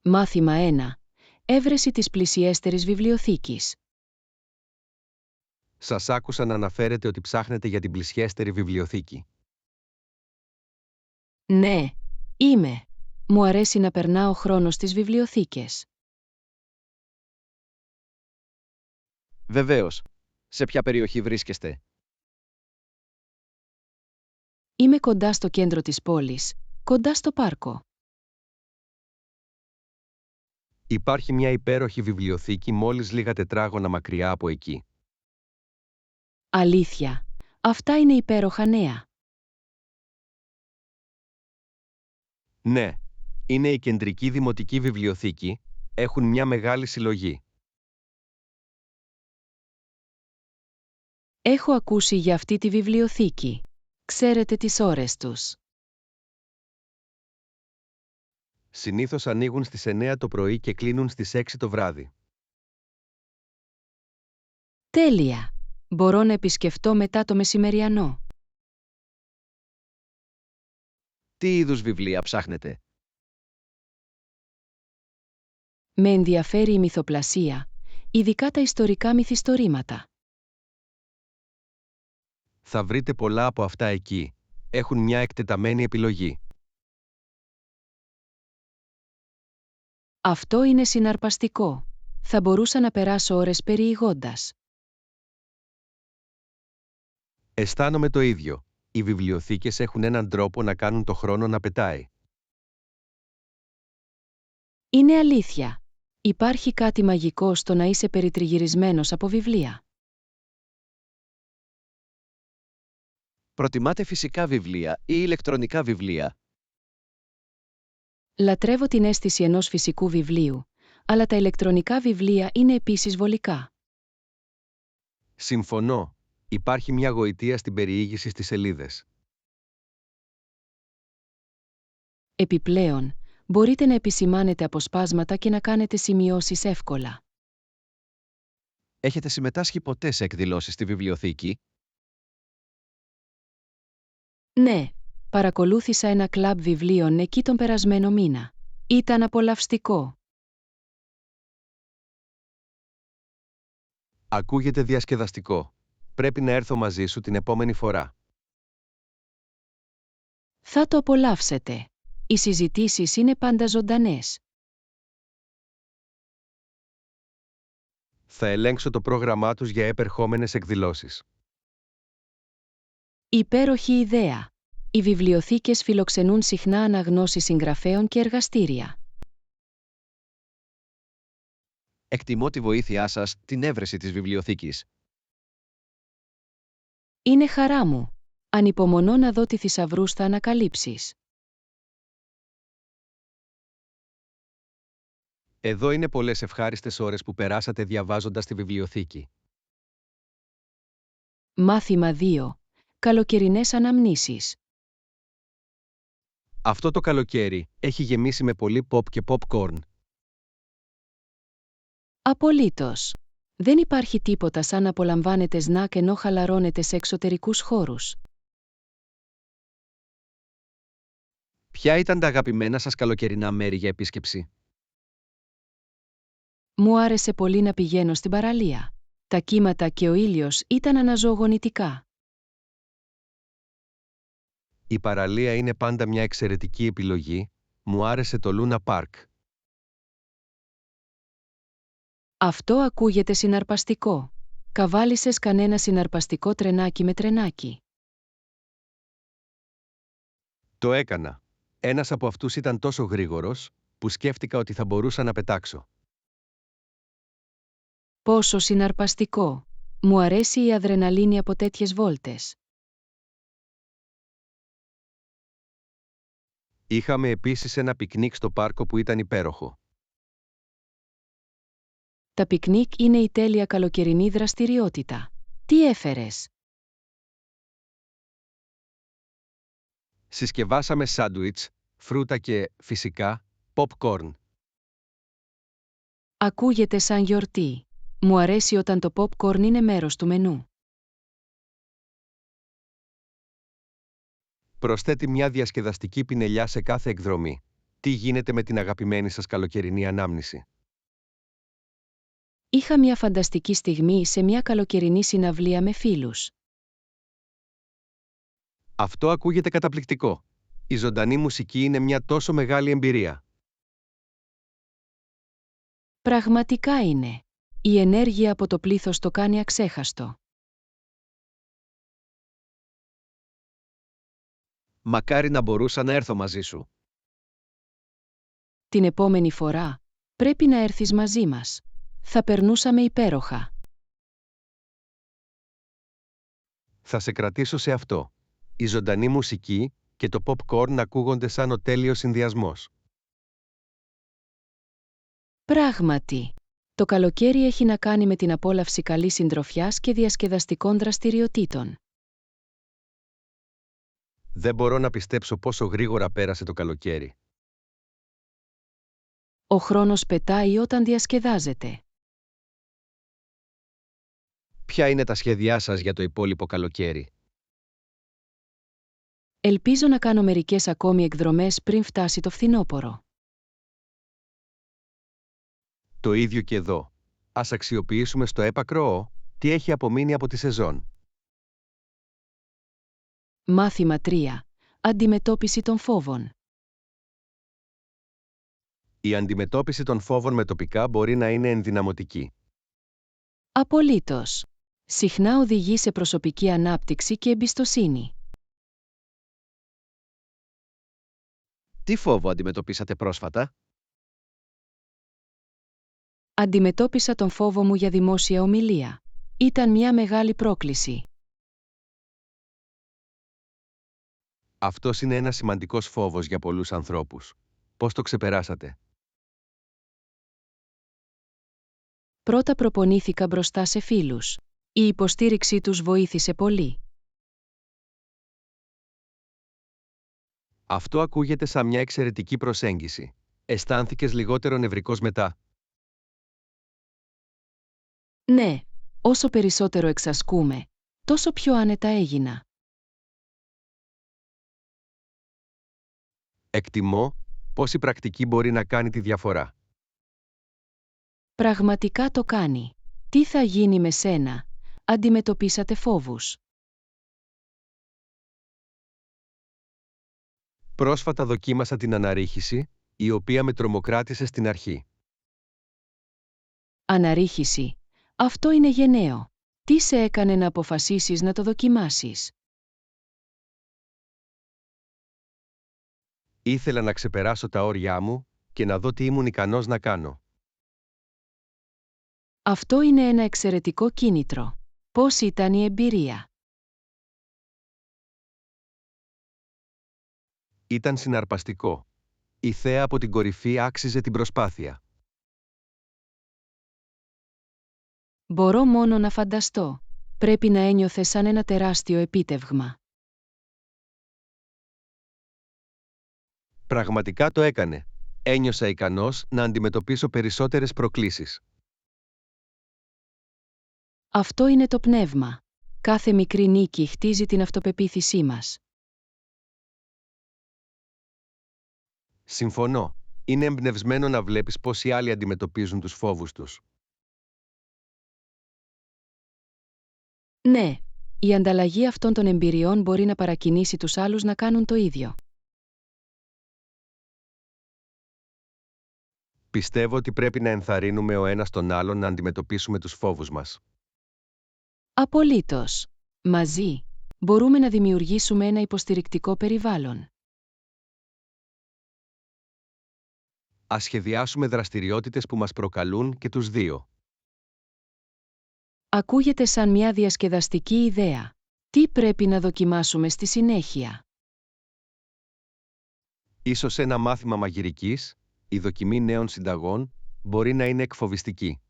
Μάθημα 1. Έβρεση της πλησιέστερης βιβλιοθήκης. Σας άκουσα να αναφέρετε ότι ψάχνετε για την πλησιέστερη βιβλιοθήκη. Ναι, είμαι. Μου αρέσει να περνάω χρόνο στις βιβλιοθήκες. Βεβαίως. Σε ποια περιοχή βρίσκεστε? Είμαι κοντά στο κέντρο της πόλης, κοντά στο πάρκο. Υπάρχει μια υπέροχη βιβλιοθήκη μόλις λίγα τετράγωνα μακριά από εκεί. Αλήθεια. Αυτά είναι υπέροχα νέα. Ναι, είναι η κεντρική δημοτική βιβλιοθήκη, έχουν μια μεγάλη συλλογή. Έχω ακούσει για αυτή τη βιβλιοθήκη. Ξέρετε τις ώρες τους? Συνήθως ανοίγουν στις 9 το πρωί και κλείνουν στις 6 το βράδυ. Τέλεια. Μπορώ να επισκεφτώ μετά το μεσημεριανό. Τι είδους βιβλία ψάχνετε? Με ενδιαφέρει η μυθοπλασία, ειδικά τα ιστορικά μυθιστορήματα. Θα βρείτε πολλά από αυτά εκεί. Έχουν μια εκτεταμένη επιλογή. Αυτό είναι συναρπαστικό. Θα μπορούσα να περάσω ώρες περιηγώντας. Αισθάνομαι το ίδιο. Οι βιβλιοθήκες έχουν έναν τρόπο να κάνουν το χρόνο να πετάει. Είναι αλήθεια. Υπάρχει κάτι μαγικό στο να είσαι περιτριγυρισμένος από βιβλία. Προτιμάτε φυσικά βιβλία ή ηλεκτρονικά βιβλία? Λατρεύω την αίσθηση ενός φυσικού βιβλίου, αλλά τα ηλεκτρονικά βιβλία είναι επίσης βολικά. Συμφωνώ. Υπάρχει μια γοητεία στην περιήγηση στις σελίδες. Επιπλέον, μπορείτε να επισημάνετε αποσπάσματα και να κάνετε σημειώσεις εύκολα. Έχετε συμμετάσχει ποτέ σε εκδηλώσεις στη βιβλιοθήκη? Ναι, παρακολούθησα ένα κλαμπ βιβλίων εκεί τον περασμένο μήνα. Ήταν απολαυστικό. Ακούγεται διασκεδαστικό. Πρέπει να έρθω μαζί σου την επόμενη φορά. Θα το απολαύσετε. Οι συζητήσεις είναι πάντα ζωντανές. Θα ελέγξω το πρόγραμμά τους για επερχόμενες εκδηλώσεις. Υπέροχη ιδέα. Οι βιβλιοθήκες φιλοξενούν συχνά αναγνώσεις συγγραφέων και εργαστήρια. Εκτιμώ τη βοήθειά σας την έβρεση της βιβλιοθήκης. Είναι χαρά μου. Ανυπομονώ να δω τι θησαυρούς θα ανακαλύψεις. Εδώ είναι πολλές ευχάριστες ώρες που περάσατε διαβάζοντας τη βιβλιοθήκη. Μάθημα 2. Καλοκαιρινές αναμνήσεις. Αυτό το καλοκαίρι έχει γεμίσει με πολύ pop και popcorn. Απολύτως. Δεν υπάρχει τίποτα σαν να απολαμβάνετε σνακ ενώ χαλαρώνετε σε εξωτερικούς χώρους. Ποια ήταν τα αγαπημένα σας καλοκαιρινά μέρη για επίσκεψη? Μου άρεσε πολύ να πηγαίνω στην παραλία. Τα κύματα και ο ήλιος ήταν αναζωογονητικά. Η παραλία είναι πάντα μια εξαιρετική επιλογή. Μου άρεσε το Luna Park. Αυτό ακούγεται συναρπαστικό. Καβάλισες κανένα συναρπαστικό τρενάκι με τρενάκι? Το έκανα. Ένας από αυτούς ήταν τόσο γρήγορος, που σκέφτηκα ότι θα μπορούσα να πετάξω. Πόσο συναρπαστικό! Μου αρέσει η αδρεναλίνη από τέτοιες βόλτες. Είχαμε επίσης ένα πικνίκ στο πάρκο που ήταν υπέροχο. Τα πικνίκ είναι η τέλεια καλοκαιρινή δραστηριότητα. Τι έφερες? Συσκευάσαμε σάντουιτς, φρούτα και, φυσικά, popcorn. Ακούγεται σαν γιορτή. Μου αρέσει όταν το popcorn είναι μέρος του μενού. Προσθέτει μια διασκεδαστική πινελιά σε κάθε εκδρομή. Τι γίνεται με την αγαπημένη σας καλοκαιρινή ανάμνηση? Είχα μια φανταστική στιγμή σε μια καλοκαιρινή συναυλία με φίλους. Αυτό ακούγεται καταπληκτικό. Η ζωντανή μουσική είναι μια τόσο μεγάλη εμπειρία. Πραγματικά είναι. Η ενέργεια από το πλήθος το κάνει αξέχαστο. Μακάρι να μπορούσα να έρθω μαζί σου. Την επόμενη φορά, πρέπει να έρθεις μαζί μας. Θα περνούσαμε υπέροχα. Θα σε κρατήσω σε αυτό. Η ζωντανή μουσική και το popcorn ακούγονται σαν ο τέλειος συνδυασμός. Πράγματι. Το καλοκαίρι έχει να κάνει με την απόλαυση καλής συντροφιάς και διασκεδαστικών δραστηριοτήτων. Δεν μπορώ να πιστέψω πόσο γρήγορα πέρασε το καλοκαίρι. Ο χρόνος πετάει όταν διασκεδάζεται. Ποια είναι τα σχέδιά σας για το υπόλοιπο καλοκαίρι? Ελπίζω να κάνω μερικές ακόμη εκδρομές πριν φτάσει το φθινόπωρο. Το ίδιο και εδώ. Ας αξιοποιήσουμε στο έπακρο τι έχει απομείνει από τη σεζόν. Μάθημα 3. Αντιμετώπιση των φόβων. Η αντιμετώπιση των φόβων με τοπικά μπορεί να είναι ενδυναμωτική. Απολύτως. Συχνά οδηγεί σε προσωπική ανάπτυξη και εμπιστοσύνη. Τι φόβο αντιμετωπίσατε πρόσφατα? Αντιμετώπισα τον φόβο μου για δημόσια ομιλία. Ήταν μια μεγάλη πρόκληση. Αυτός είναι ένας σημαντικός φόβος για πολλούς ανθρώπους. Πώς το ξεπεράσατε? Πρώτα προπονήθηκα μπροστά σε φίλους. Η υποστήριξή τους βοήθησε πολύ. Αυτό ακούγεται σαν μια εξαιρετική προσέγγιση. Αισθάνθηκες λιγότερο νευρικός μετά? Ναι, όσο περισσότερο εξασκούμε, τόσο πιο άνετα έγινα. Εκτιμώ πώς η πρακτική μπορεί να κάνει τη διαφορά. Πραγματικά το κάνει. Τι θα γίνει με σένα? Αντιμετωπίσατε φόβους? Πρόσφατα δοκίμασα την αναρρίχηση, η οποία με τρομοκράτησε στην αρχή. Αναρρίχηση. Αυτό είναι γενναίο. Τι σε έκανε να αποφασίσεις να το δοκιμάσεις? Ήθελα να ξεπεράσω τα όρια μου και να δω τι ήμουν ικανός να κάνω. Αυτό είναι ένα εξαιρετικό κίνητρο. Πώς ήταν η εμπειρία? Ήταν συναρπαστικό. Η θέα από την κορυφή άξιζε την προσπάθεια. Μπορώ μόνο να φανταστώ. Πρέπει να ένιωθες σαν ένα τεράστιο επίτευγμα. Πραγματικά το έκανε. Ένιωσα ικανός να αντιμετωπίσω περισσότερες προκλήσεις. Αυτό είναι το πνεύμα. Κάθε μικρή νίκη χτίζει την αυτοπεποίθησή μας. Συμφωνώ. Είναι εμπνευσμένο να βλέπεις πώς οι άλλοι αντιμετωπίζουν τους φόβους τους. Ναι, η ανταλλαγή αυτών των εμπειριών μπορεί να παρακινήσει τους άλλους να κάνουν το ίδιο. Πιστεύω ότι πρέπει να ενθαρρύνουμε ο ένας τον άλλον να αντιμετωπίσουμε τους φόβους μας. Απολύτως. Μαζί, μπορούμε να δημιουργήσουμε ένα υποστηρικτικό περιβάλλον. Ας σχεδιάσουμε δραστηριότητες που μας προκαλούν και τους δύο. Ακούγεται σαν μια διασκεδαστική ιδέα. Τι πρέπει να δοκιμάσουμε στη συνέχεια? Ίσως ένα μάθημα μαγειρικής, η δοκιμή νέων συνταγών, μπορεί να είναι εκφοβιστική.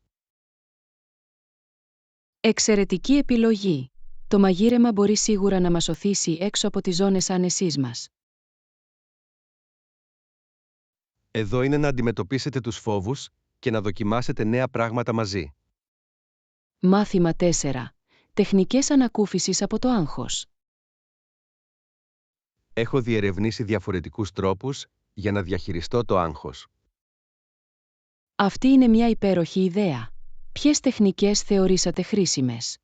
Εξαιρετική επιλογή. Το μαγείρεμα μπορεί σίγουρα να μας οθήσει έξω από τις ζώνες άνεσής μας. Εδώ είναι να αντιμετωπίσετε τους φόβους και να δοκιμάσετε νέα πράγματα μαζί. Μάθημα 4. Τεχνικές ανακούφισης από το άγχος. Έχω διερευνήσει διαφορετικούς τρόπους για να διαχειριστώ το άγχος. Αυτή είναι μια υπέροχη ιδέα. Ποιες τεχνικές θεωρήσατε χρήσιμες?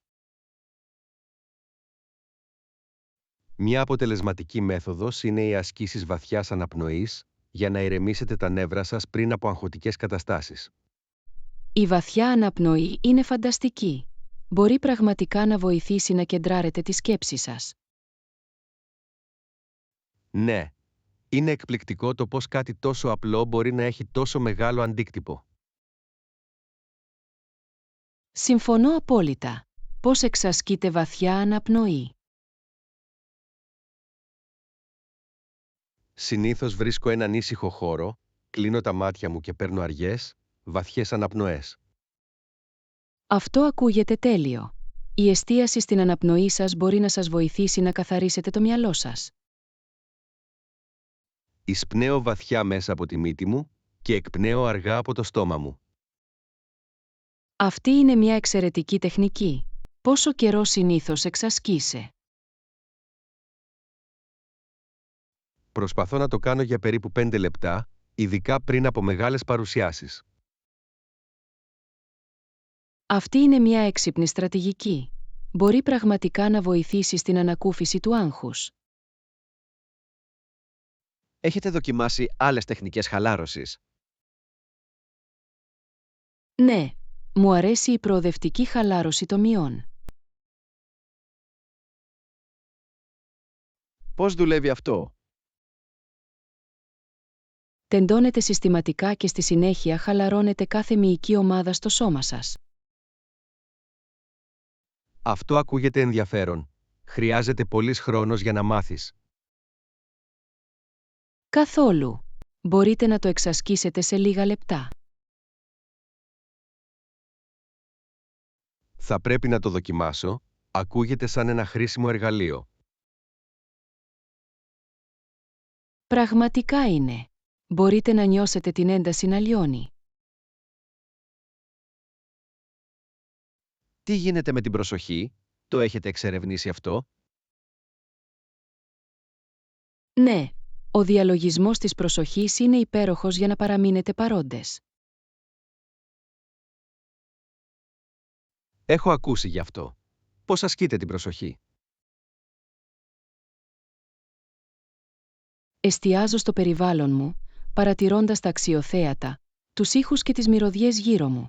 Μια αποτελεσματική μέθοδος είναι οι ασκήσεις βαθιάς αναπνοής για να ηρεμήσετε τα νεύρα σας πριν από αγχωτικές καταστάσεις. Η βαθιά αναπνοή είναι φανταστική. Μπορεί πραγματικά να βοηθήσει να κεντράρετε τη σκέψη σας. Ναι, είναι εκπληκτικό το πώς κάτι τόσο απλό μπορεί να έχει τόσο μεγάλο αντίκτυπο. Συμφωνώ απόλυτα. Πώς εξασκείτε βαθιά αναπνοή? Συνήθως βρίσκω έναν ήσυχο χώρο, κλείνω τα μάτια μου και παίρνω αργές, βαθιές αναπνοές. Αυτό ακούγεται τέλειο. Η εστίαση στην αναπνοή σας μπορεί να σας βοηθήσει να καθαρίσετε το μυαλό σας. Εισπνέω βαθιά μέσα από τη μύτη μου και εκπνέω αργά από το στόμα μου. Αυτή είναι μια εξαιρετική τεχνική. Πόσο καιρό συνήθως εξασκείσαι? Προσπαθώ να το κάνω για περίπου 5 λεπτά, ειδικά πριν από μεγάλες παρουσιάσεις. Αυτή είναι μια έξυπνη στρατηγική. Μπορεί πραγματικά να βοηθήσει στην ανακούφιση του άγχους. Έχετε δοκιμάσει άλλες τεχνικές χαλάρωσης? Ναι, μου αρέσει η προοδευτική χαλάρωση τομιών. Πώς δουλεύει αυτό? Τεντώνετε συστηματικά και στη συνέχεια χαλαρώνετε κάθε μυϊκή ομάδα στο σώμα σας. Αυτό ακούγεται ενδιαφέρον. Χρειάζεται πολύς χρόνος για να μάθεις. Καθόλου. Μπορείτε να το εξασκήσετε σε λίγα λεπτά. Θα πρέπει να το δοκιμάσω. Ακούγεται σαν ένα χρήσιμο εργαλείο. Πραγματικά είναι. Μπορείτε να νιώσετε την ένταση να λιώνει. Τι γίνεται με την προσοχή? Το έχετε εξερευνήσει αυτό? Ναι, ο διαλογισμός της προσοχής είναι υπέροχος για να παραμείνετε παρόντες. Έχω ακούσει γι' αυτό. Πώς ασκείτε την προσοχή? Εστιάζω στο περιβάλλον μου, παρατηρώντας τα αξιοθέατα, τους ήχους και τις μυρωδιές γύρω μου.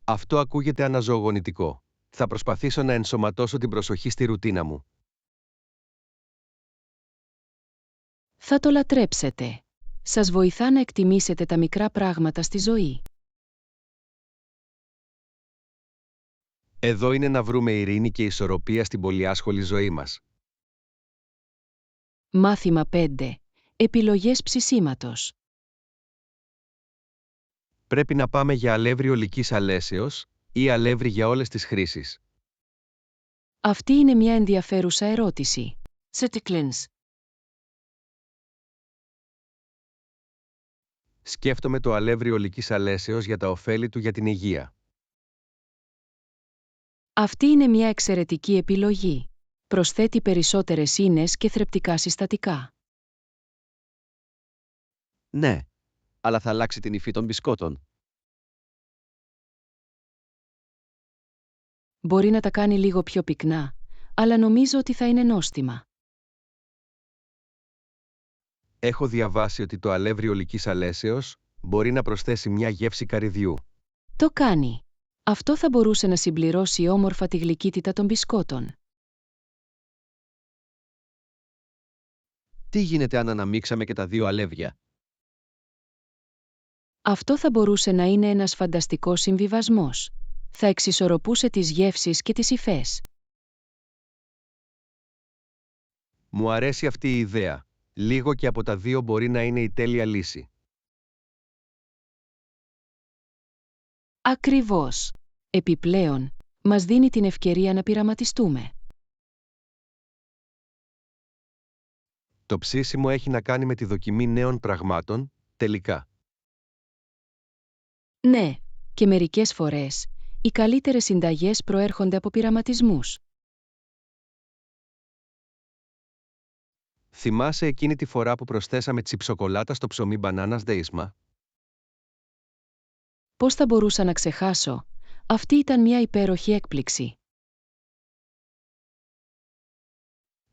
Αυτό ακούγεται αναζωογονητικό. Θα προσπαθήσω να ενσωματώσω την προσοχή στη ρουτίνα μου. Θα το λατρέψετε. Σας βοηθά να εκτιμήσετε τα μικρά πράγματα στη ζωή. Εδώ είναι να βρούμε ειρήνη και ισορροπία στην πολυάσχολη ζωή μας. Μάθημα 5. Επιλογές ψησίματος. Πρέπει να πάμε για αλεύρι ολικής αλέσεως ή αλεύρι για όλες τις χρήσεις. Αυτή είναι μια ενδιαφέρουσα ερώτηση. Σετικλίνς. Σκέφτομαι το αλεύρι ολικής αλέσεως για τα ωφέλη του για την υγεία. Αυτή είναι μια εξαιρετική επιλογή. Προσθέτει περισσότερες ίνες και θρεπτικά συστατικά. Ναι, αλλά θα αλλάξει την υφή των μπισκότων. Μπορεί να τα κάνει λίγο πιο πυκνά, αλλά νομίζω ότι θα είναι νόστιμα. Έχω διαβάσει ότι το αλεύρι ολικής αλέσεως μπορεί να προσθέσει μια γεύση καρυδιού. Το κάνει. Αυτό θα μπορούσε να συμπληρώσει όμορφα τη γλυκύτητα των μπισκότων. Τι γίνεται αν αναμίξαμε και τα δύο αλεύρια? Αυτό θα μπορούσε να είναι ένας φανταστικός συμβιβασμός. Θα εξισορροπούσε τις γεύσεις και τις υφές. Μου αρέσει αυτή η ιδέα. Λίγο και από τα δύο μπορεί να είναι η τέλεια λύση. Ακριβώς. Επιπλέον, μας δίνει την ευκαιρία να πειραματιστούμε. Το ψήσιμο έχει να κάνει με τη δοκιμή νέων πραγμάτων, τελικά. Ναι, και μερικές φορές, οι καλύτερες συνταγές προέρχονται από πειραματισμούς. Θυμάσαι εκείνη τη φορά που προσθέσαμε τσιψοκολάτα στο ψωμί μπανάνας δέισμα? Πώς θα μπορούσα να ξεχάσω? Αυτή ήταν μια υπέροχη έκπληξη.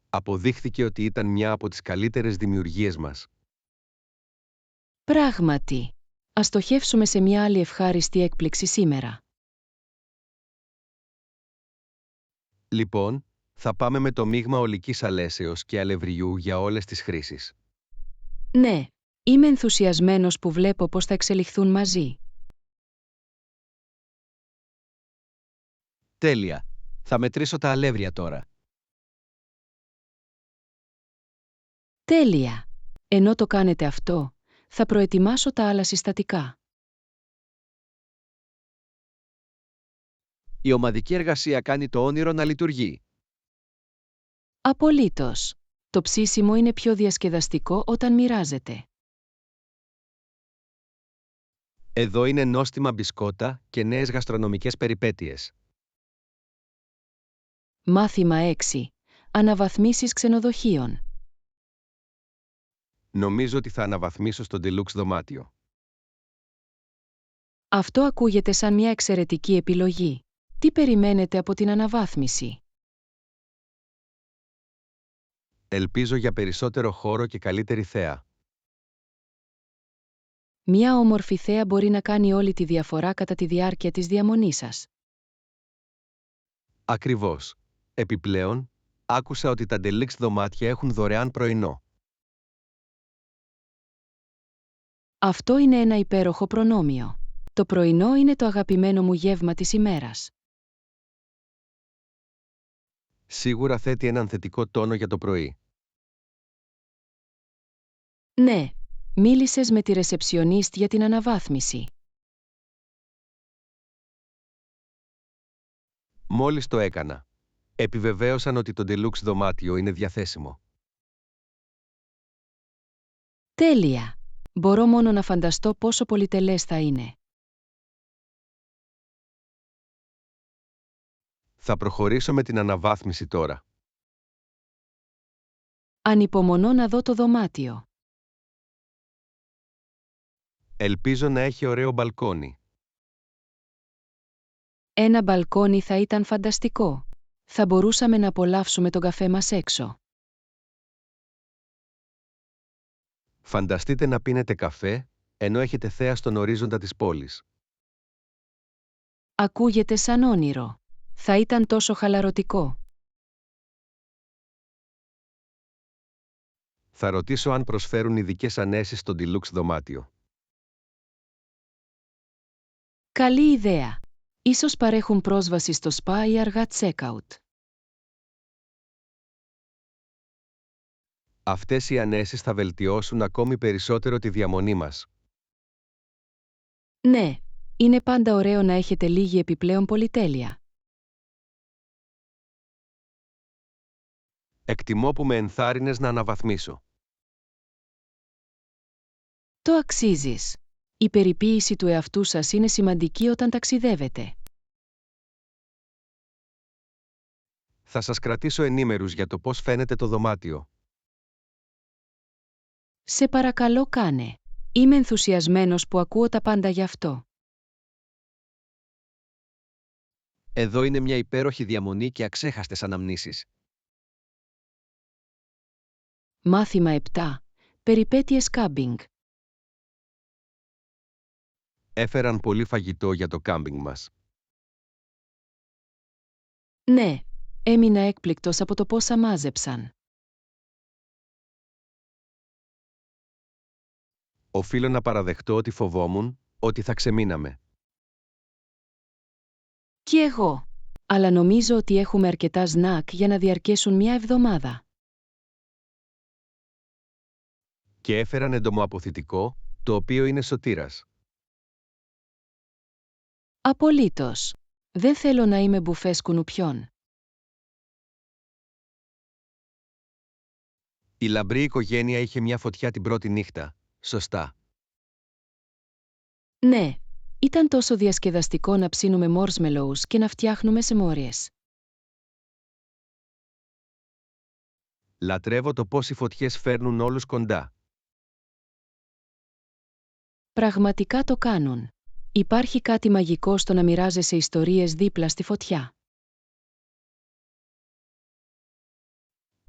Αποδείχθηκε ότι ήταν μια από τις καλύτερες δημιουργίες μας. Πράγματι. Ας στοχεύσουμε σε μια άλλη ευχάριστη έκπληξη σήμερα. Λοιπόν, θα πάμε με το μείγμα ολικής αλέσεως και αλευριού για όλες τις χρήσεις. Ναι, είμαι ενθουσιασμένος που βλέπω πώς θα εξελιχθούν μαζί. Τέλεια. Θα μετρήσω τα αλεύρια τώρα. Τέλεια. Ενώ το κάνετε αυτό, θα προετοιμάσω τα άλλα συστατικά. Η ομαδική εργασία κάνει το όνειρο να λειτουργεί. Απολύτως. Το ψήσιμο είναι πιο διασκεδαστικό όταν μοιράζεται. Εδώ είναι νόστιμα μπισκότα και νέες γαστρονομικές περιπέτειες. Μάθημα 6. Αναβαθμίσεις ξενοδοχείων. Νομίζω ότι θα αναβαθμίσω στο deluxe δωμάτιο. Αυτό ακούγεται σαν μια εξαιρετική επιλογή. Τι περιμένετε από την αναβάθμιση? Ελπίζω για περισσότερο χώρο και καλύτερη θέα. Μια όμορφη θέα μπορεί να κάνει όλη τη διαφορά κατά τη διάρκεια της διαμονής σας. Ακριβώς. Επιπλέον, άκουσα ότι τα deluxe δωμάτια έχουν δωρεάν πρωινό. Αυτό είναι ένα υπέροχο προνόμιο. Το πρωινό είναι το αγαπημένο μου γεύμα της ημέρας. Σίγουρα θέτει έναν θετικό τόνο για το πρωί. Ναι, μίλησες με τη ρεσεψιονίστ για την αναβάθμιση. Μόλις το έκανα. Επιβεβαίωσαν ότι το deluxe δωμάτιο είναι διαθέσιμο. Τέλεια! Μπορώ μόνο να φανταστώ πόσο πολυτελές θα είναι. Θα προχωρήσω με την αναβάθμιση τώρα. Ανυπομονώ να δω το δωμάτιο. Ελπίζω να έχει ωραίο μπαλκόνι. Ένα μπαλκόνι θα ήταν φανταστικό. Θα μπορούσαμε να απολαύσουμε τον καφέ μας έξω. Φανταστείτε να πίνετε καφέ, ενώ έχετε θέα στον ορίζοντα της πόλης. Ακούγεται σαν όνειρο. Θα ήταν τόσο χαλαρωτικό. Θα ρωτήσω αν προσφέρουν ειδικές ανέσεις στο deluxe δωμάτιο. Καλή ιδέα. Ίσως παρέχουν πρόσβαση στο σπα ή αργά check-out. Αυτές οι ανέσεις θα βελτιώσουν ακόμη περισσότερο τη διαμονή μας. Ναι, είναι πάντα ωραίο να έχετε λίγη επιπλέον πολυτέλεια. Εκτιμώ που με ενθάρρυνες να αναβαθμίσω. Το αξίζεις. Η περιποίηση του εαυτού σας είναι σημαντική όταν ταξιδεύετε. Θα σας κρατήσω ενήμερους για το πώς φαίνεται το δωμάτιο. Σε παρακαλώ κάνε. Είμαι ενθουσιασμένος που ακούω τα πάντα γι' αυτό. Εδώ είναι μια υπέροχη διαμονή και αξέχαστες αναμνήσεις. Μάθημα 7. Περιπέτειες κάμπινγκ. Έφεραν πολύ φαγητό για το κάμπινγκ μας. Ναι, έμεινα έκπληκτος από το πόσα μάζεψαν. Οφείλω να παραδεχτώ ότι φοβόμουν ότι θα ξεμείναμε. Κι εγώ. Αλλά νομίζω ότι έχουμε αρκετά σνακ για να διαρκέσουν μια εβδομάδα. Και έφεραν εντομοαποθητικό, το οποίο είναι σωτήρας. Απολύτως. Δεν θέλω να είμαι μπουφές κουνουπιών. Η λαμπρή οικογένεια είχε μια φωτιά την πρώτη νύχτα. Σωστά. Ναι, ήταν τόσο διασκεδαστικό να ψήνουμε marshmallows και να φτιάχνουμε σεμόριες. Λατρεύω το πώς οι φωτιές φέρνουν όλους κοντά. Πραγματικά το κάνουν. Υπάρχει κάτι μαγικό στο να μοιράζεσαι ιστορίες δίπλα στη φωτιά.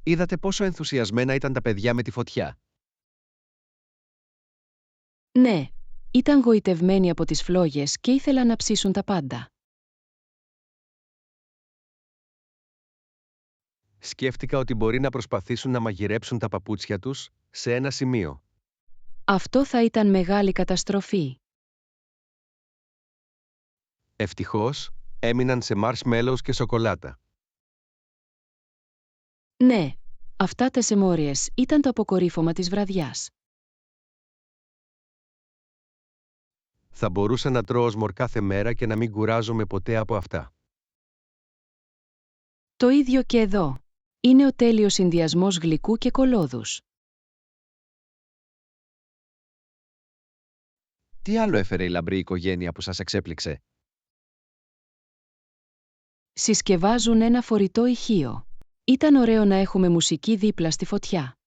Είδατε πόσο ενθουσιασμένα ήταν τα παιδιά με τη φωτιά. Ναι, ήταν γοητευμένοι από τις φλόγες και ήθελαν να ψήσουν τα πάντα. Σκέφτηκα ότι μπορεί να προσπαθήσουν να μαγειρέψουν τα παπούτσια τους σε ένα σημείο. Αυτό θα ήταν μεγάλη καταστροφή. Ευτυχώς, έμειναν σε marshmallows και σοκολάτα. Ναι, αυτά τα σεμόριες ήταν το αποκορύφωμα της βραδιάς. Θα μπορούσα να τρώω σμορ κάθε μέρα και να μην κουράζομαι ποτέ από αυτά. Το ίδιο και εδώ. Είναι ο τέλειος συνδυασμός γλυκού και κολόδους. Τι άλλο έφερε η λαμπρή οικογένεια που σας εξέπληξε? Συσκευάζουν ένα φορητό ηχείο. Ήταν ωραίο να έχουμε μουσική δίπλα στη φωτιά.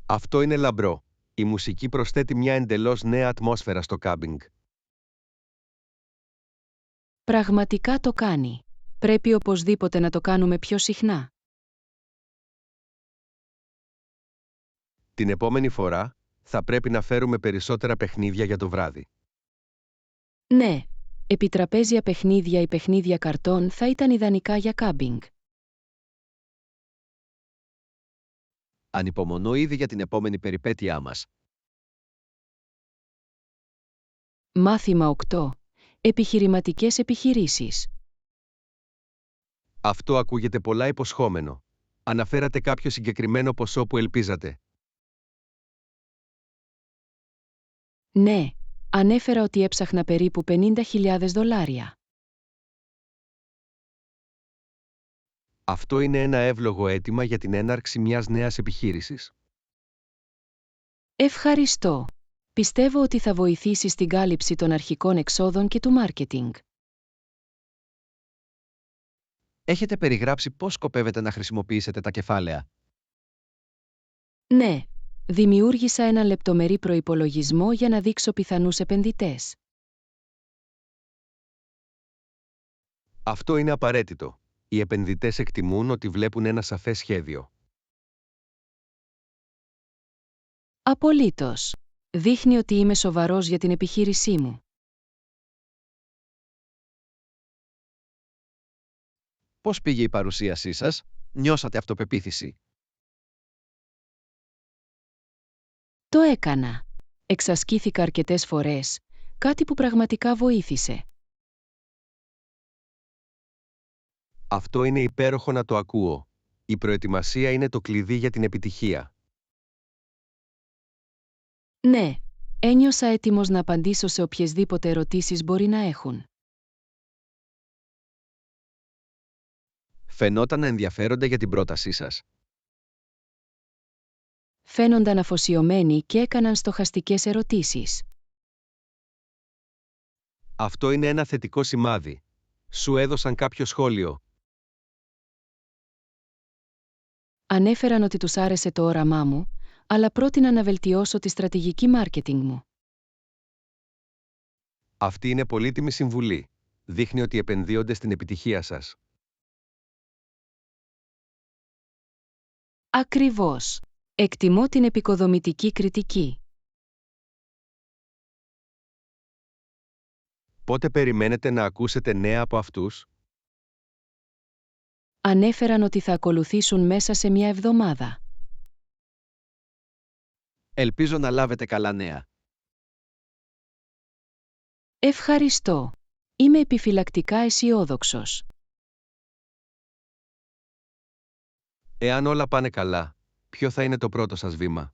Αυτό είναι λαμπρό. Η μουσική προσθέτει μια εντελώς νέα ατμόσφαιρα στο κάμπινγκ. Πραγματικά το κάνει. Πρέπει οπωσδήποτε να το κάνουμε πιο συχνά. Την επόμενη φορά, θα πρέπει να φέρουμε περισσότερα παιχνίδια για το βράδυ. Ναι, επιτραπέζια παιχνίδια ή παιχνίδια καρτών θα ήταν ιδανικά για κάμπινγκ. Ανυπομονώ ήδη για την επόμενη περιπέτειά μας. Μάθημα 8. Επιχειρηματικές επιχειρήσεις. Αυτό ακούγεται πολλά υποσχόμενο. Αναφέρατε κάποιο συγκεκριμένο ποσό που ελπίζατε. Ναι, ανέφερα ότι έψαχνα περίπου $50,000. Αυτό είναι ένα εύλογο αίτημα για την έναρξη μιας νέας επιχείρησης. Ευχαριστώ. Πιστεύω ότι θα βοηθήσει στην κάλυψη των αρχικών εξόδων και του μάρκετινγκ. Έχετε περιγράψει πώς σκοπεύετε να χρησιμοποιήσετε τα κεφάλαια. Ναι, δημιούργησα ένα λεπτομερή προϋπολογισμό για να δείξω πιθανούς επενδυτές. Αυτό είναι απαραίτητο. Οι επενδυτές εκτιμούν ότι βλέπουν ένα σαφές σχέδιο. Απολύτως. Δείχνει ότι είμαι σοβαρός για την επιχείρησή μου. Πώς πήγε η παρουσίασή σας? Νιώσατε αυτοπεποίθηση? Το έκανα. Εξασκήθηκα αρκετές φορές, κάτι που πραγματικά βοήθησε. Αυτό είναι υπέροχο να το ακούω. Η προετοιμασία είναι το κλειδί για την επιτυχία. Ναι, ένιωσα έτοιμος να απαντήσω σε οποιασδήποτε ερωτήσεις μπορεί να έχουν. Φαινόταν να ενδιαφέρονται για την πρότασή σας. Φαίνονταν αφοσιωμένοι και έκαναν στοχαστικές ερωτήσεις. Αυτό είναι ένα θετικό σημάδι. Σου έδωσαν κάποιο σχόλιο. Ανέφεραν ότι τους άρεσε το όραμά μου, αλλά πρότειναν να βελτιώσω τη στρατηγική μάρκετινγκ μου. Αυτή είναι πολύτιμη συμβουλή. Δείχνει ότι επενδύονται στην επιτυχία σας. Ακριβώς. Εκτιμώ την επικοδομητική κριτική. Πότε περιμένετε να ακούσετε νέα από αυτούς? Ανέφεραν ότι θα ακολουθήσουν μέσα σε μια εβδομάδα. Ελπίζω να λάβετε καλά νέα. Ευχαριστώ. Είμαι επιφυλακτικά αισιόδοξος. Εάν όλα πάνε καλά, ποιο θα είναι το πρώτο σας βήμα?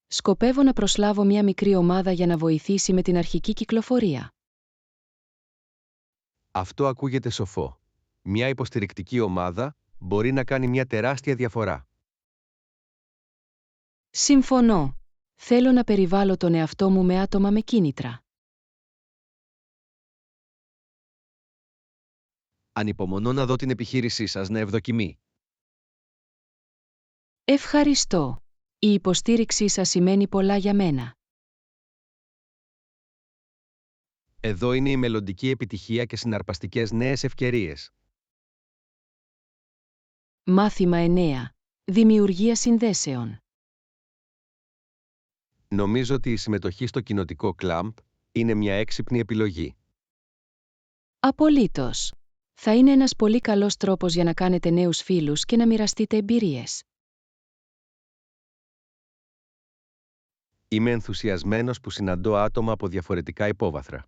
Σκοπεύω να προσλάβω μια μικρή ομάδα για να βοηθήσει με την αρχική κυκλοφορία. Αυτό ακούγεται σοφό. Μια υποστηρικτική ομάδα μπορεί να κάνει μια τεράστια διαφορά. Συμφωνώ. Θέλω να περιβάλλω τον εαυτό μου με άτομα με κίνητρα. Ανυπομονώ να δω την επιχείρησή σας να ευδοκιμεί. Ευχαριστώ. Η υποστήριξή σας σημαίνει πολλά για μένα. Εδώ είναι η μελλοντική επιτυχία και συναρπαστικές νέες ευκαιρίες. Μάθημα 9. Δημιουργία συνδέσεων. Νομίζω ότι η συμμετοχή στο κοινοτικό κλαμπ είναι μια έξυπνη επιλογή. Απολύτως. Θα είναι ένας πολύ καλός τρόπος για να κάνετε νέους φίλους και να μοιραστείτε εμπειρίες. Είμαι ενθουσιασμένος που συναντώ άτομα από διαφορετικά υπόβαθρα.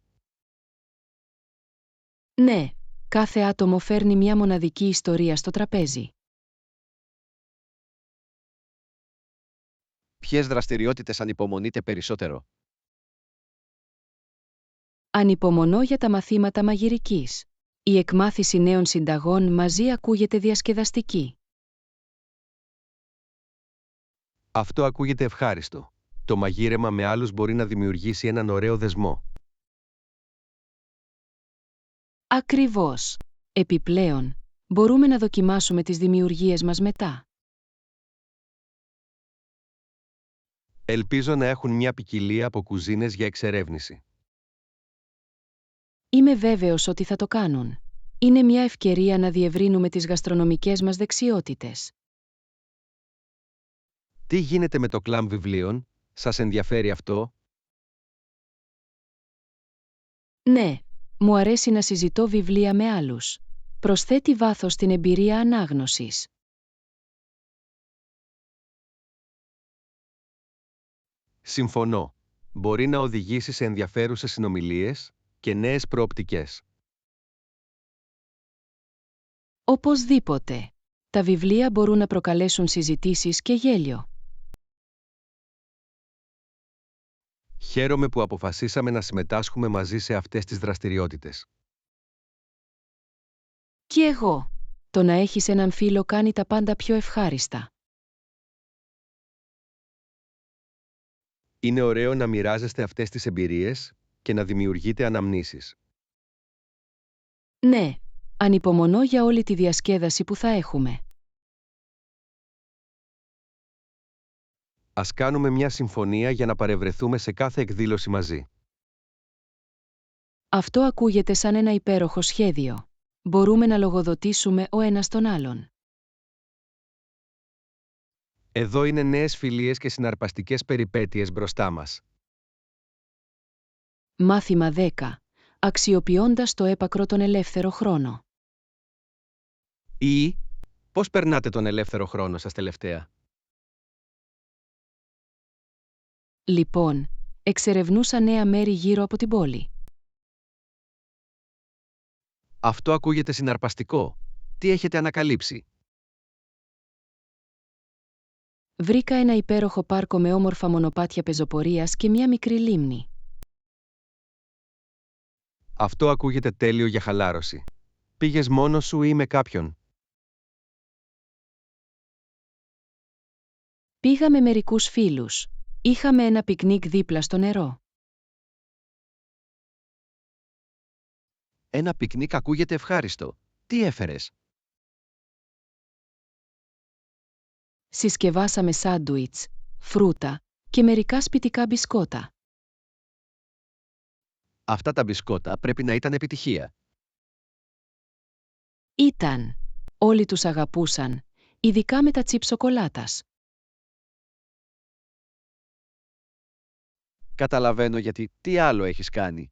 Ναι, κάθε άτομο φέρνει μια μοναδική ιστορία στο τραπέζι. Ποιες δραστηριότητες ανυπομονείτε περισσότερο? Ανυπομονώ για τα μαθήματα μαγειρικής. Η εκμάθηση νέων συνταγών μαζί ακούγεται διασκεδαστική. Αυτό ακούγεται ευχάριστο. Το μαγείρεμα με άλλους μπορεί να δημιουργήσει έναν ωραίο δεσμό. Ακριβώς. Επιπλέον, μπορούμε να δοκιμάσουμε τις δημιουργίες μας μετά. Ελπίζω να έχουν μια ποικιλία από κουζίνες για εξερεύνηση. Είμαι βέβαιος ότι θα το κάνουν. Είναι μια ευκαιρία να διευρύνουμε τις γαστρονομικές μας δεξιότητες. Τι γίνεται με το κλαμπ βιβλίων, σας ενδιαφέρει αυτό? Ναι, μου αρέσει να συζητώ βιβλία με άλλους. Προσθέτει βάθος στην εμπειρία ανάγνωσης. Συμφωνώ. Μπορεί να οδηγήσει σε ενδιαφέρουσες συνομιλίες και νέες προοπτικές. Οπωσδήποτε. Τα βιβλία μπορούν να προκαλέσουν συζητήσεις και γέλιο. Χαίρομαι που αποφασίσαμε να συμμετάσχουμε μαζί σε αυτές τις δραστηριότητες. Κι εγώ. Το να έχεις έναν φίλο κάνει τα πάντα πιο ευχάριστα. Είναι ωραίο να μοιράζεστε αυτές τις εμπειρίες και να δημιουργείτε αναμνήσεις. Ναι, ανυπομονώ για όλη τη διασκέδαση που θα έχουμε. Ας κάνουμε μια συμφωνία για να παρευρεθούμε σε κάθε εκδήλωση μαζί. Αυτό ακούγεται σαν ένα υπέροχο σχέδιο. Μπορούμε να λογοδοτήσουμε ο ένας τον άλλον. Εδώ είναι νέες φιλίες και συναρπαστικές περιπέτειες μπροστά μας. Μάθημα 10. Αξιοποιώντας το έπακρο τον ελεύθερο χρόνο. Ή, πώς περνάτε τον ελεύθερο χρόνο σας τελευταία? Λοιπόν, εξερευνούσα νέα μέρη γύρω από την πόλη. Αυτό ακούγεται συναρπαστικό. Τι έχετε ανακαλύψει? Βρήκα ένα υπέροχο πάρκο με όμορφα μονοπάτια πεζοπορίας και μια μικρή λίμνη. Αυτό ακούγεται τέλειο για χαλάρωση. Πήγες μόνος σου ή με κάποιον? Πήγα με μερικούς φίλους. Είχαμε ένα πικνίκ δίπλα στο νερό. Ένα πικνίκ ακούγεται ευχάριστο. Τι έφερες? Συσκευάσαμε σάντουιτς, φρούτα και μερικά σπιτικά μπισκότα. Αυτά τα μπισκότα πρέπει να ήταν επιτυχία. Ήταν. Όλοι τους αγαπούσαν, ειδικά με τα τσιπ σοκολάτας. Καταλαβαίνω γιατί. Τι άλλο έχεις κάνει?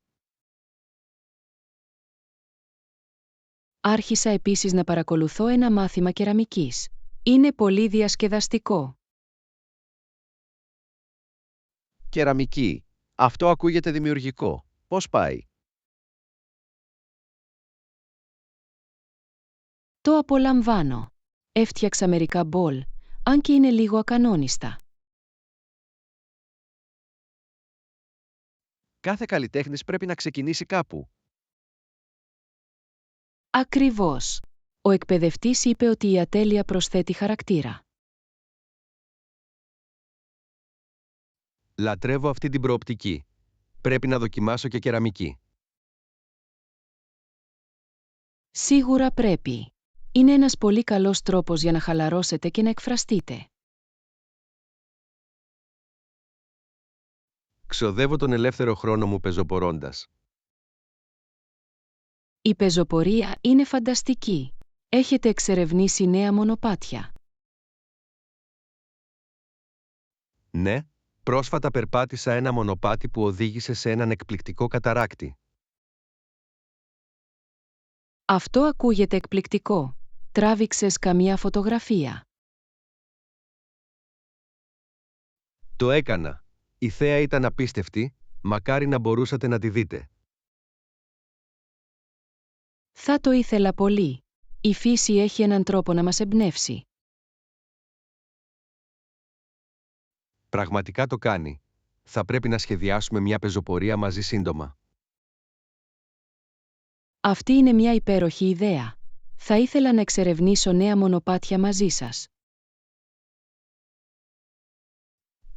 Άρχισα επίσης να παρακολουθώ ένα μάθημα κεραμικής. Είναι πολύ διασκεδαστικό. Κεραμική. Αυτό ακούγεται δημιουργικό. Πώς πάει? Το απολαμβάνω. Έφτιαξα μερικά μπολ, αν και είναι λίγο ακανόνιστα. Κάθε καλλιτέχνης πρέπει να ξεκινήσει κάπου. Ακριβώς. Ο εκπαιδευτής είπε ότι η ατέλεια προσθέτει χαρακτήρα. Λατρεύω αυτή την προοπτική. Πρέπει να δοκιμάσω και κεραμική. Σίγουρα πρέπει. Είναι ένας πολύ καλός τρόπος για να χαλαρώσετε και να εκφραστείτε. Ξοδεύω τον ελεύθερο χρόνο μου πεζοπορώντας. Η πεζοπορία είναι φανταστική. Έχετε εξερευνήσει νέα μονοπάτια. Ναι, πρόσφατα περπάτησα ένα μονοπάτι που οδήγησε σε έναν εκπληκτικό καταράκτη. Αυτό ακούγεται εκπληκτικό. Τράβηξες καμία φωτογραφία? Το έκανα. Η θέα ήταν απίστευτη, μακάρι να μπορούσατε να τη δείτε. Θα το ήθελα πολύ. Η φύση έχει έναν τρόπο να μας εμπνεύσει. Πραγματικά το κάνει. Θα πρέπει να σχεδιάσουμε μια πεζοπορία μαζί σύντομα. Αυτή είναι μια υπέροχη ιδέα. Θα ήθελα να εξερευνήσω νέα μονοπάτια μαζί σας.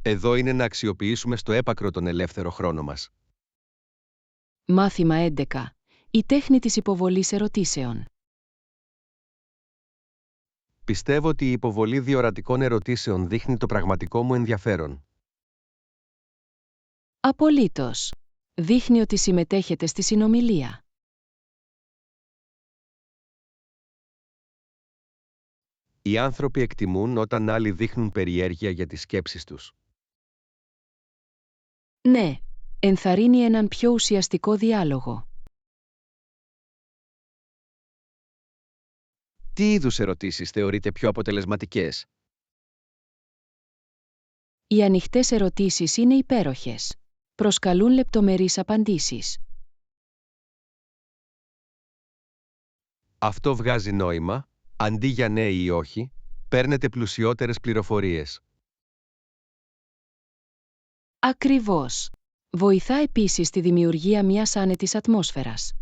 Εδώ είναι να αξιοποιήσουμε στο έπακρο τον ελεύθερο χρόνο μας. Μάθημα 11. Η τέχνη της υποβολής ερωτήσεων. Πιστεύω ότι η υποβολή διορατικών ερωτήσεων δείχνει το πραγματικό μου ενδιαφέρον. Απολύτως. Δείχνει ότι συμμετέχετε στη συνομιλία. Οι άνθρωποι εκτιμούν όταν άλλοι δείχνουν περιέργεια για τις σκέψεις τους. Ναι, ενθαρρύνει έναν πιο ουσιαστικό διάλογο. Τι είδους ερωτήσεις θεωρείτε πιο αποτελεσματικές? Οι ανοιχτές ερωτήσεις είναι υπέροχες. Προσκαλούν λεπτομερείς απαντήσεις. Αυτό βγάζει νόημα, αντί για ναι ή όχι, παίρνετε πλουσιότερες πληροφορίες. Ακριβώς. Βοηθά επίσης στη δημιουργία μιας άνετης ατμόσφαιρας.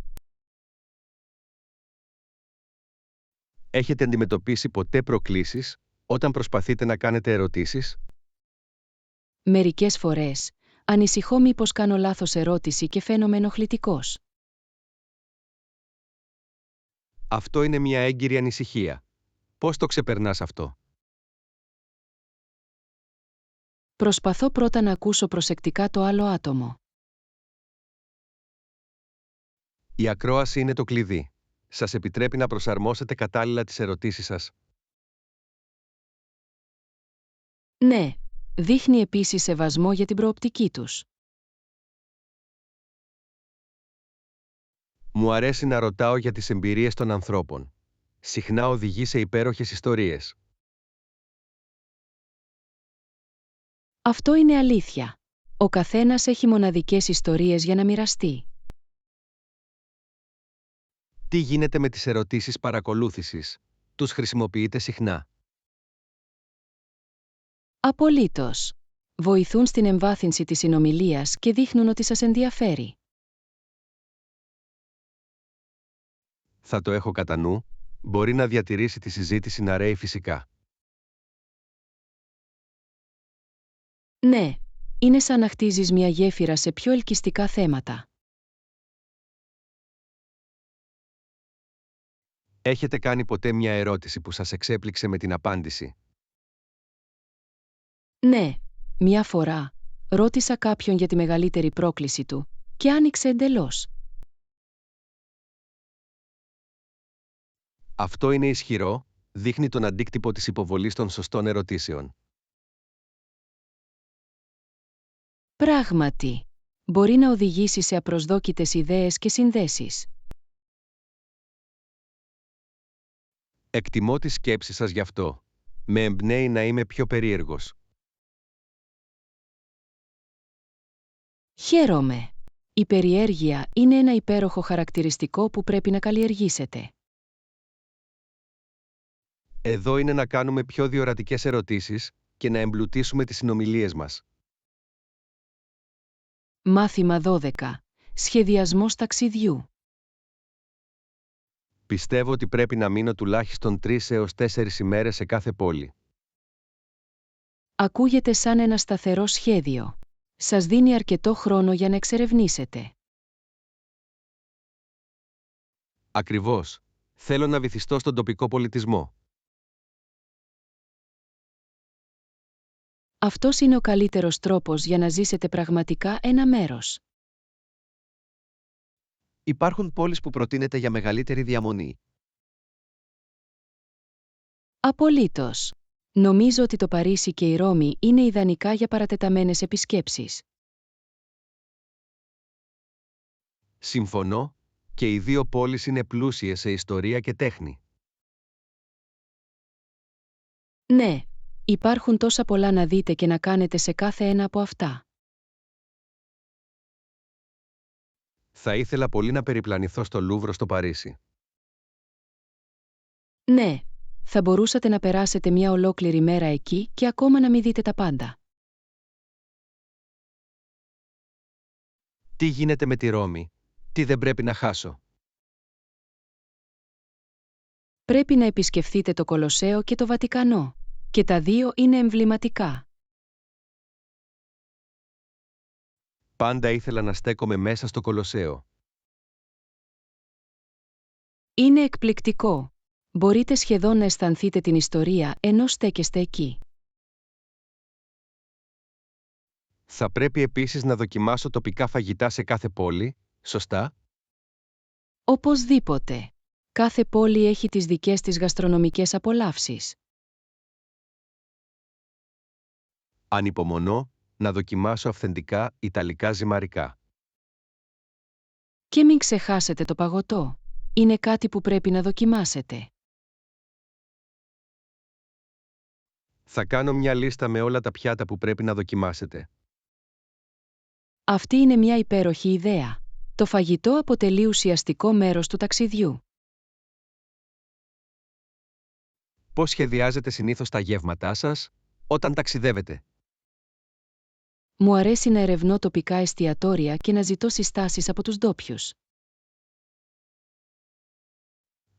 Έχετε αντιμετωπίσει ποτέ προκλήσεις όταν προσπαθείτε να κάνετε ερωτήσεις? Μερικές φορές, ανησυχώ μήπως κάνω λάθος ερώτηση και φαίνομαι ενοχλητικός. Αυτό είναι μια έγκυρη ανησυχία. Πώς το ξεπερνάς αυτό? Προσπαθώ πρώτα να ακούσω προσεκτικά το άλλο άτομο. Η ακρόαση είναι το κλειδί. Σας επιτρέπει να προσαρμόσετε κατάλληλα τις ερωτήσεις σας. Ναι, δείχνει επίσης σεβασμό για την προοπτική τους. Μου αρέσει να ρωτάω για τις εμπειρίες των ανθρώπων. Συχνά οδηγεί σε υπέροχες ιστορίες. Αυτό είναι αλήθεια. Ο καθένας έχει μοναδικές ιστορίες για να μοιραστεί. Τι γίνεται με τις ερωτήσεις παρακολούθησης? Τους χρησιμοποιείτε συχνά? Απολύτως. Βοηθούν στην εμβάθυνση της συνομιλίας και δείχνουν ότι σας ενδιαφέρει. Θα το έχω κατά νου. Μπορεί να διατηρήσει τη συζήτηση να ρέει φυσικά. Ναι, είναι σαν να χτίζεις μια γέφυρα σε πιο ελκυστικά θέματα. Έχετε κάνει ποτέ μια ερώτηση που σας εξέπληξε με την απάντηση? Ναι, μια φορά, ρώτησα κάποιον για τη μεγαλύτερη πρόκληση του και άνοιξε εντελώς. Αυτό είναι ισχυρό, δείχνει τον αντίκτυπο της υποβολής των σωστών ερωτήσεων. Πράγματι, μπορεί να οδηγήσει σε απροσδόκητες ιδέες και συνδέσεις. Εκτιμώ τη σκέψη σας γι' αυτό. Με εμπνέει να είμαι πιο περίεργος. Χαίρομαι. Η περιέργεια είναι ένα υπέροχο χαρακτηριστικό που πρέπει να καλλιεργήσετε. Εδώ είναι να κάνουμε πιο διορατικές ερωτήσεις και να εμπλουτίσουμε τις συνομιλίες μας. Μάθημα 12. Σχεδιασμός ταξιδιού. Πιστεύω ότι πρέπει να μείνω τουλάχιστον 3 έως 4 ημέρες σε κάθε πόλη. Ακούγεται σαν ένα σταθερό σχέδιο. Σας δίνει αρκετό χρόνο για να εξερευνήσετε. Ακριβώς. Θέλω να βυθιστώ στον τοπικό πολιτισμό. Αυτός είναι ο καλύτερος τρόπος για να ζήσετε πραγματικά ένα μέρος. Υπάρχουν πόλεις που προτείνεται για μεγαλύτερη διαμονή. Απολύτως. Νομίζω ότι το Παρίσι και η Ρώμη είναι ιδανικά για παρατεταμένες επισκέψεις. Συμφωνώ, και οι δύο πόλεις είναι πλούσιες σε ιστορία και τέχνη. Ναι, υπάρχουν τόσα πολλά να δείτε και να κάνετε σε κάθε ένα από αυτά. Θα ήθελα πολύ να περιπλανηθώ στο Λούβρο στο Παρίσι. Ναι, θα μπορούσατε να περάσετε μια ολόκληρη μέρα εκεί και ακόμα να μην δείτε τα πάντα. Τι γίνεται με τη Ρώμη? Τι δεν πρέπει να χάσω? Πρέπει να επισκεφθείτε το Κολοσσέο και το Βατικανό. Και τα δύο είναι εμβληματικά. Πάντα ήθελα να στέκομαι μέσα στο Κολοσσέο. Είναι εκπληκτικό. Μπορείτε σχεδόν να αισθανθείτε την ιστορία ενώ στέκεστε εκεί. Θα πρέπει επίσης να δοκιμάσω τοπικά φαγητά σε κάθε πόλη, σωστά? Οπωσδήποτε. Κάθε πόλη έχει τις δικές της γαστρονομικές απολαύσεις. Ανυπομονώ να δοκιμάσω αυθεντικά ιταλικά ζυμαρικά. Και μην ξεχάσετε το παγωτό. Είναι κάτι που πρέπει να δοκιμάσετε. Θα κάνω μια λίστα με όλα τα πιάτα που πρέπει να δοκιμάσετε. Αυτή είναι μια υπέροχη ιδέα. Το φαγητό αποτελεί ουσιαστικό μέρος του ταξιδιού. Πώς σχεδιάζετε συνήθως τα γεύματά σας όταν ταξιδεύετε? Μου αρέσει να ερευνώ τοπικά εστιατόρια και να ζητώ συστάσεις από τους ντόπιους.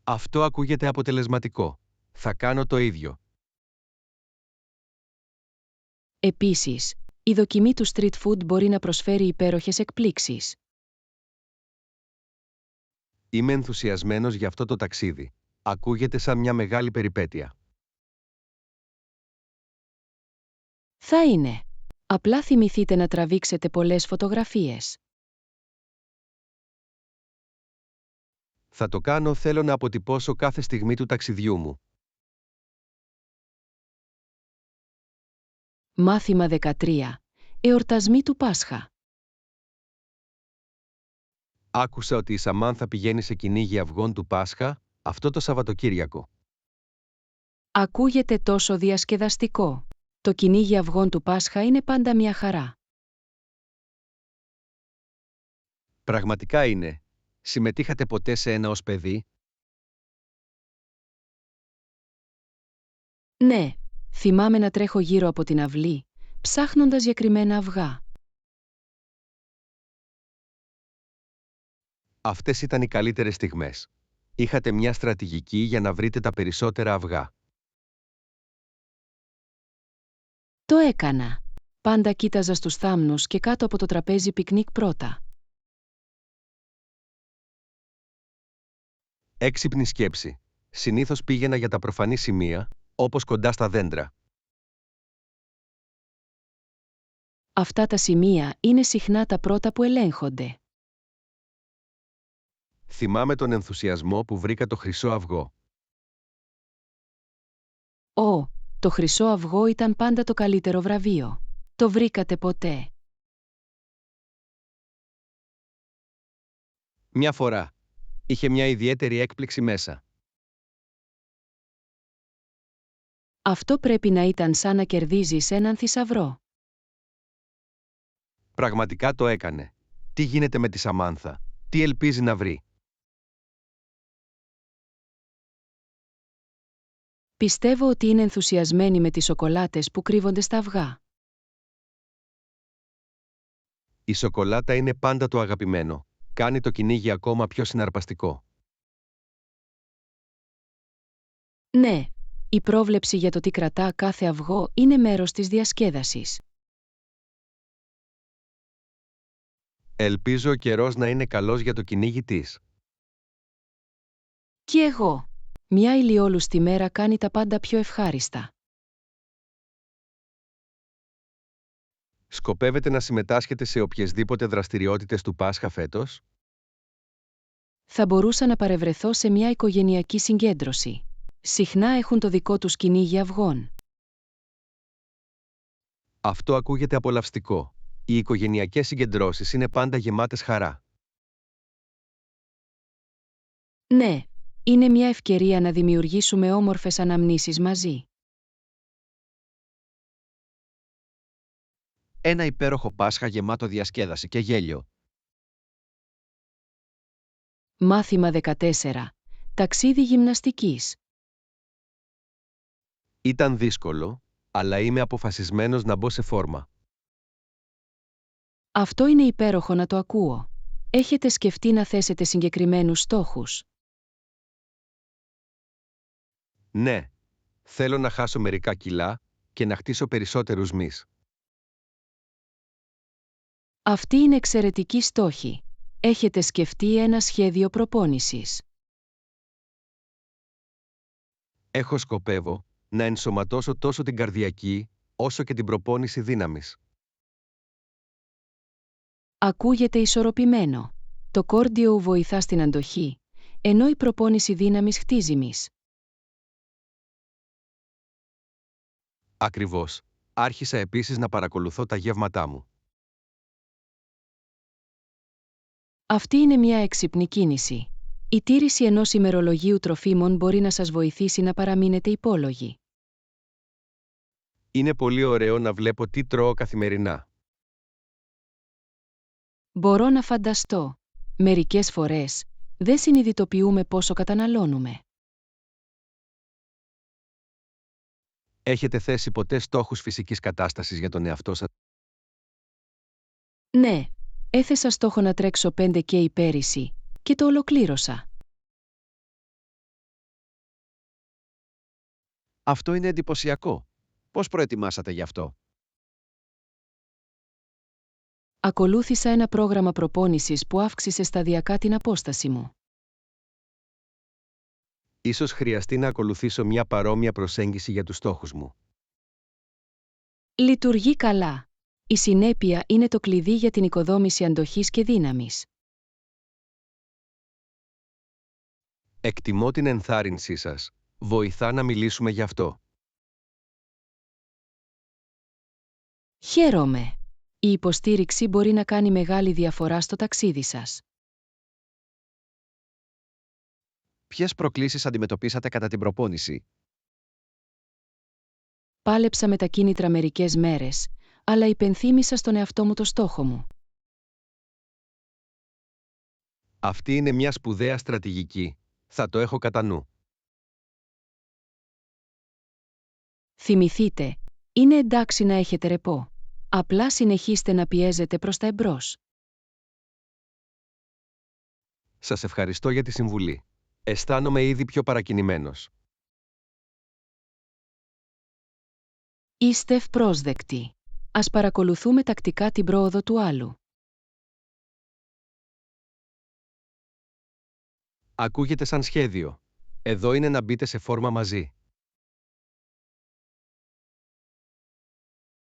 Αυτό ακούγεται αποτελεσματικό. Θα κάνω το ίδιο. Επίσης, η δοκιμή του street food μπορεί να προσφέρει υπέροχες εκπλήξεις. Είμαι ενθουσιασμένος για αυτό το ταξίδι. Ακούγεται σαν μια μεγάλη περιπέτεια. Θα είναι. Απλά θυμηθείτε να τραβήξετε πολλές φωτογραφίες. Θα το κάνω, θέλω να αποτυπώσω κάθε στιγμή του ταξιδιού μου. Μάθημα 13. Εορτασμοί του Πάσχα. Άκουσα ότι η Σαμάνθα πηγαίνει σε κυνήγι αυγών του Πάσχα αυτό το Σαββατοκύριακο. Ακούγεται τόσο διασκεδαστικό. Το κυνήγι αυγών του Πάσχα είναι πάντα μια χαρά. Πραγματικά είναι. Συμμετείχατε ποτέ σε ένα ως παιδί? Ναι, θυμάμαι να τρέχω γύρω από την αυλή, ψάχνοντας διακρυμμένα αυγά. Αυτές ήταν οι καλύτερες στιγμές. Είχατε μια στρατηγική για να βρείτε τα περισσότερα αυγά. Το έκανα. Πάντα κοίταζα στους θάμνους και κάτω από το τραπέζι πικνίκ πρώτα. Έξυπνη σκέψη. Συνήθως πήγαινα για τα προφανή σημεία, όπως κοντά στα δέντρα. Αυτά τα σημεία είναι συχνά τα πρώτα που ελέγχονται. Θυμάμαι τον ενθουσιασμό που βρήκα το χρυσό αυγό. Το χρυσό αυγό ήταν πάντα το καλύτερο βραβείο. Το βρήκατε ποτέ? Μια φορά. Είχε μια ιδιαίτερη έκπληξη μέσα. Αυτό πρέπει να ήταν σαν να κερδίζεις έναν θησαυρό. Πραγματικά το έκανε. Τι γίνεται με τη Σαμάνθα? Τι ελπίζει να βρει? Πιστεύω ότι είναι ενθουσιασμένη με τις σοκολάτες που κρύβονται στα αυγά. Η σοκολάτα είναι πάντα το αγαπημένο. Κάνει το κυνήγι ακόμα πιο συναρπαστικό. Ναι, η πρόβλεψη για το τι κρατά κάθε αυγό είναι μέρος της διασκέδασης. Ελπίζω ο καιρός να είναι καλός για το κυνήγι της. Κι εγώ. Μια ηλιόλουστη μέρα κάνει τα πάντα πιο ευχάριστα. Σκοπεύετε να συμμετάσχετε σε οποιασδήποτε δραστηριότητες του Πάσχα φέτος? Θα μπορούσα να παρευρεθώ σε μια οικογενειακή συγκέντρωση. Συχνά έχουν το δικό τους κυνήγι αυγών. Αυτό ακούγεται απολαυστικό. Οι οικογενειακές συγκεντρώσεις είναι πάντα γεμάτες χαρά. Ναι, είναι μια ευκαιρία να δημιουργήσουμε όμορφες αναμνήσεις μαζί. Ένα υπέροχο Πάσχα γεμάτο διασκέδαση και γέλιο. Μάθημα 14. Ταξίδι γυμναστικής. Ήταν δύσκολο, αλλά είμαι αποφασισμένος να μπω σε φόρμα. Αυτό είναι υπέροχο να το ακούω. Έχετε σκεφτεί να θέσετε συγκεκριμένους στόχους? Ναι, θέλω να χάσω μερικά κιλά και να χτίσω περισσότερους μυς. Αυτή είναι εξαιρετική στόχη. Έχετε σκεφτεί ένα σχέδιο προπόνησης? Σκοπεύω να ενσωματώσω τόσο την καρδιακή, όσο και την προπόνηση δύναμης. Ακούγεται ισορροπημένο. Το κόρντιο βοηθά στην αντοχή, ενώ η προπόνηση δύναμης χτίζει μυς. Ακριβώς. Άρχισα επίσης να παρακολουθώ τα γεύματά μου. Αυτή είναι μια έξυπνη κίνηση. Η τήρηση ενός ημερολογίου τροφίμων μπορεί να σας βοηθήσει να παραμείνετε υπόλογοι. Είναι πολύ ωραίο να βλέπω τι τρώω καθημερινά. Μπορώ να φανταστώ. Μερικές φορές, δεν συνειδητοποιούμε πόσο καταναλώνουμε. Έχετε θέσει ποτέ στόχους φυσικής κατάστασης για τον εαυτό σας? Ναι, έθεσα στόχο να τρέξω 5K πέρυσι και το ολοκλήρωσα. Αυτό είναι εντυπωσιακό. Πώς προετοιμάσατε γι' αυτό? Ακολούθησα ένα πρόγραμμα προπόνησης που αύξησε σταδιακά την απόσταση μου. Ίσως χρειαστεί να ακολουθήσω μια παρόμοια προσέγγιση για τους στόχους μου. Λειτουργεί καλά. Η συνέπεια είναι το κλειδί για την οικοδόμηση αντοχής και δύναμης. Εκτιμώ την ενθάρρυνσή σας. Βοηθά να μιλήσουμε γι' αυτό. Χαίρομαι. Η υποστήριξη μπορεί να κάνει μεγάλη διαφορά στο ταξίδι σας. Ποιες προκλήσεις αντιμετωπίσατε κατά την προπόνηση? Πάλεψα με τα κίνητρα μερικές μέρες, αλλά υπενθύμησα στον εαυτό μου το στόχο μου. Αυτή είναι μια σπουδαία στρατηγική. Θα το έχω κατά νου. Θυμηθείτε, είναι εντάξει να έχετε ρεπό. Απλά συνεχίστε να πιέζετε προς τα εμπρός. Σας ευχαριστώ για τη συμβουλή. Αισθάνομαι ήδη πιο παρακινημένος. Είστε ευπρόσδεκτοι. Ας παρακολουθούμε τακτικά την πρόοδο του άλλου. Ακούγεται σαν σχέδιο. Εδώ είναι να μπείτε σε φόρμα μαζί.